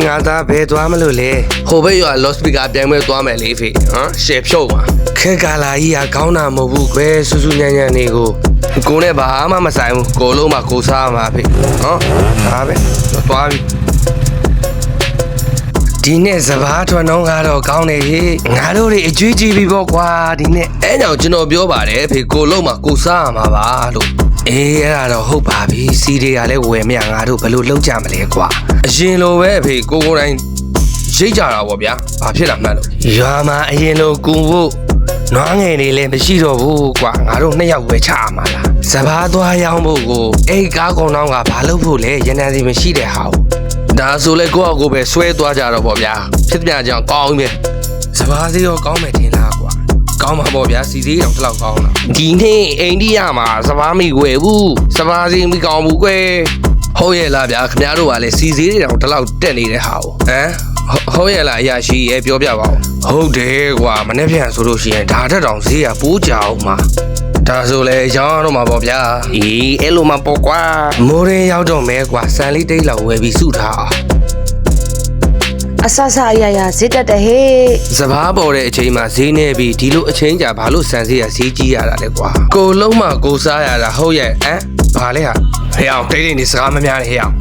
ငါသားဘယ်သွားမလို့လဲဟိုဘက်ရွာ loud speaker ပြန်မဲ့သွားမယ်လေဖေဟမ်ရှယ်ဖြုတ်ပါခက်ကာလာကြီးကကောင်းတာမဟုတ်ဘူးခွဲစူးစူးညံ့ညံ့နေကိုနဲ့ဘာမှမဆိုင်ဘူးကိုလုံးမှာကိုစားမှာဖေဟောဒါပဲသွားပြီဒီနေ့စဘာထွန်းတော့ကတော့ကောင်းနေပြီငါတို့တွေအကျွေးကြည့်ပြီပေါ့ကွာဒီနေ့အဲ့ကြောင့်ကျွန်တော်ပြောပါတယ်ဖေကိုလုံးမှာကိုစားမှာပါလို့အဲ့ဒါတော့ဟုတ်ပါပြီစီတွေကလည်းဝယ်မြငါတို့ဘယ်လိုလုပ်ကြမလဲကွာအရင်လိုပဲဖေကိုတိုင်းရိတ်ကြတာပေါ့ဗျာဘာဖြစ်လာမှန်းလို့ရွာမှာအရင်လိုကူဖို့နွားငယ်တွေလည်းမရှိတော့ဘူးကွာငါတို့2ယောက်ပဲချရမှာလားစဘာသွားရောင်းဖို့ကိုအဲ့ကားကောင်တော့ကဘာလုပ်ဖို့လဲရန်တန်စီမရှိတဲ့ဟာဒါဆိုလဲကိုယ့်အကိုပဲဆွဲသွားကြတော့ပေါ့ဗျာဖြစ်ပြကြောင်ကောင်းပြီစဘာစီရောကောင်းမယ်ထင်လားကွာကောင်းမှာပေါ့ဗျာစီသေးတော့တလောက်ကောင်းလားဒီနေ့အိန္ဒိယမှာစဘာမိဝယ်ဘူးစဘာစီမိကောင်းဘူးကွယ်ဟုတ်ရဲ့လားဗျာခင်ဗျားတို့ကလည်းစီသေးတွေတော့တလောက်တက်နေတဲ့ဟာဟမ်ဟုတ်ရဲ့လားအရာရှိရဲ့ပြောပြပါဦးဟုတ်တယ်ကွာမနေ့ပြန်ဆိုလို့ရှိရင်ဒါတက်တောင်ဈေးကပိုးကြအောင်မှာဒါဆိုလေရောင်းတော့မှာပေါ့ဗျာအေးအဲ့လိုမှပေါ့ကွာမိုးရင်းရောက်တော့မဲကွာစံလေးတိတ်လောက်ဝယ်ပြီးစုထားအောင်အဆဆအရာရာဈေးတက်တယ်ဟေးစဘာပေါ်တဲ့အချိန်မှာဈေးနေပြီးဒီလိုအချိန်ကြာဘာလို့စံဈေးကဈေးကြီးရတာလဲကွာကိုလုံးမှကိုစားရတာဟုတ်ရဲ့ဟမ်ဘာလဲဟာဟဲ့အောင်တိတ်တိတ်နေစကားမများနဲ့ဟဲ့အောင်